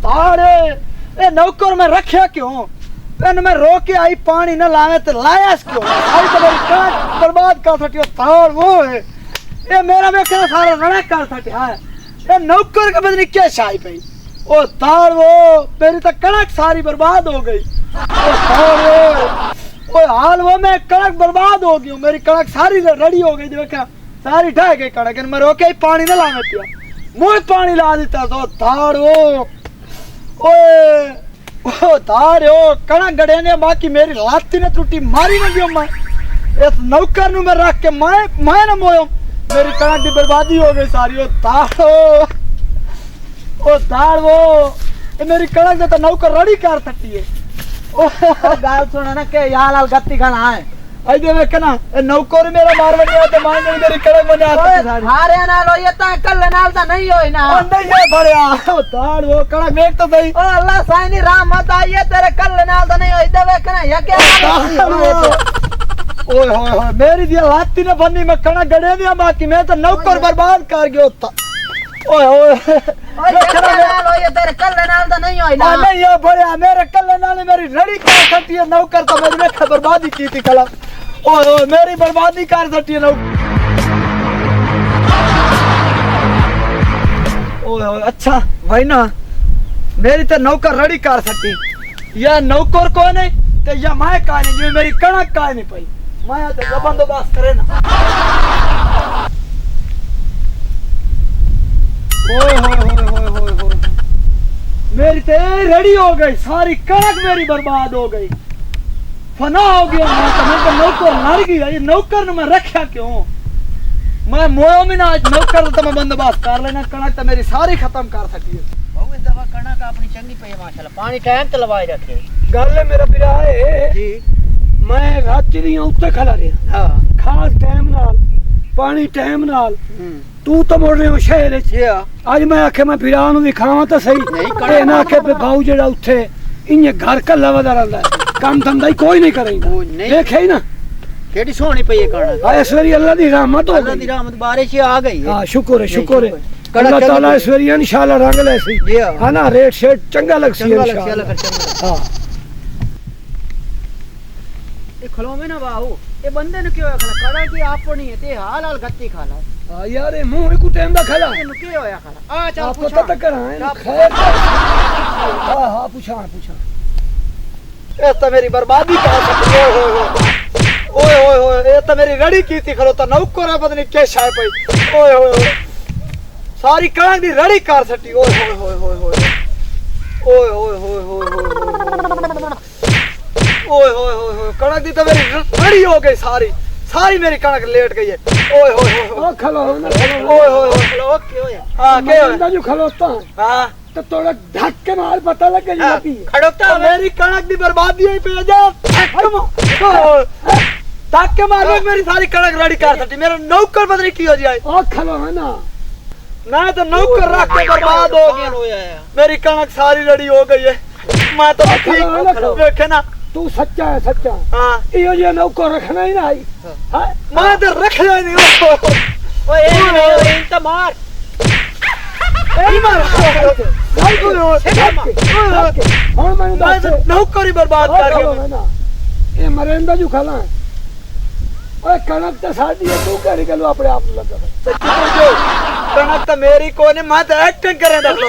तारे ए नौकर में रखा क्यों? मैं रोक के आई पानी न लावे तो लाया क्यों? आई तो मेरी काट बर्बाद कर सकती हो। तार वो है ये मेरा में क्या सारा रणक कर सकती है। ये नौकर के बदले क्या शाही पे? ओ तार वो मेरी तो कणक सारी बर्बाद हो गई। ओ तार वो हाल वो मैं कणक बर्बाद हो गई हूँ। मेरी कणक सारी रड़ी हो गई। देखा सारी ढह गई कणक। मैं रोके ही पानी न लावे पिया मुझे पानी ला देता तो तार वो ओ तार ओ कणक गड़े ने बाकी मेरी लाती ने टूटी मारी न दियो। मैं इस नौकर नु मैं रख के मैं न मोयो मेरी कणक की बर्बादी हो गई सारी। ओ तार वो मेरी कणक दे तो नौकर रड़ी कर सकती है। ओ गाल सुना ना के यार लाल गत्ती खाना है आई दे मैं कना नौकर मेरा मार बनिया तो मान मेरी कणक बना सारी हारे नाल हो ये ता कल नाल ता नहीं होई ना। ओ नहीं है भड़या ओ तार वो कणक देख तो सही। ओ अल्लाह साईं रहमत आइए तेरे कल नाल ता नहीं होई दे कना ये क्या ओए होए मेरी दिया लाती ने बन्नी में कणक गड़े दिया बाकी मैं तो नौकर बर्बाद कर गयो था। ओए ओए नाल हो ये तेरे कल नाल ता नहीं होई ना। नहीं है भड़या मेरे कल नाल मेरी रड़ी कर सकती है नौकर तो मेरी में बर्बादी की थी कला। ओए ओए मेरी बर्बादी कर सकती है नौकर। ओए ओए अच्छा भाई ना मेरी तो नौकर रड़ी कर सकती या नौकर को नहीं तो या मैं का नहीं जो मेरी कणक का नहीं पाई मैं तो बंदोबस्त करे ना। ओए होए होए होए होए होए मेरी तो रड़ी हो गई सारी कणक मेरी बर्बाद हो गई फना हो गया। मैं तो नौकर मर गया ये नौकर ने मैं रखा क्यों? मैं मोयो में ना आज नौकर तो मैं बंदोबस्त कर लेना कणक तो मेरी सारी खत्म कर सकती है। बहु इस दफा कणक अपनी चंगी पई माशाल्लाह पानी टाइम ते लवाई रखे। गल है मेरा बिरा है जी मैं रात दी उत्ते खड़ा रहा हां खास टाइम नाल पानी टाइम नाल तू तो मोड़ रहे हो शहर च आज मैं आखे मैं बिरा नु दिखावां तो सही ते ना आखे पे बाऊ जेड़ा उत्थे इने घर कल्ला वदा रहंदा है काम धंधा ही कोई नहीं करेंदा देखे ही ना केडी सोहनी पई कणक। हां ईश्वरी अल्लाह दी रहमत हो अल्लाह दी रहमत बारिश आ गई है। हां शुक्र है अल्लाह ताला ईश्वरी इंशाल्लाह रंग ले सी हां ना रेट शेट चंगा लग सी इंशाल्लाह। हां ए खलो में ना बाहू ए बंदे ने क्यों खला कड़ा की आपनी है ते हाल हाल गत्ती खाला। हां यार ए मुंह को टाइम दा खला नु के होया खला आ चल आपको पूछा तो कराए खैर। हां हां पूछा ए तो मेरी बर्बादी कर सकती है। ओए ओए ओए ये तो मेरी रड़ी की थी खलो तो नौकर पता नहीं क्या शाय पई। ओए ओए सारी कणक दी रड़ी कर सकती। ओए ओए ओए ओए ओए ओए ओए ओए ओए ओए ओए कणक दी तो मेरी रड़ी हो गई सारी सारी मेरी कणक लेट गई है। ओए ओए ओए खलो ना ओए ओए खलो ओके होया हां के होया जो खलोता हां तो थोड़ा ढक के मार पता लग गई जाती खड़ोता मेरी कणक दी बर्बादी हुई पे जा ढक के मार मेरी सारी कणक रेडी कर सकती मेरा नौकर पता नहीं की हो जाए। ओ खलो है ना मैं तो नौकर रख के बर्बाद हो गया मेरी कणक सारी रेडी हो गई है। मैं तो ठीक देखे ना तू सच्चा है सच्चा। हां इयो जे नौकर रखना ही ना आई हां मैं तो रखना ही नहीं। ओए ए तो मार नौकरी बर्बाद कर ये मरेंदा जो खाला ओए कणक तो साडी है तू कह निकलो अपने आप लगा कणक तो मेरी कोने मैं तो एक्टिंग करे दख लो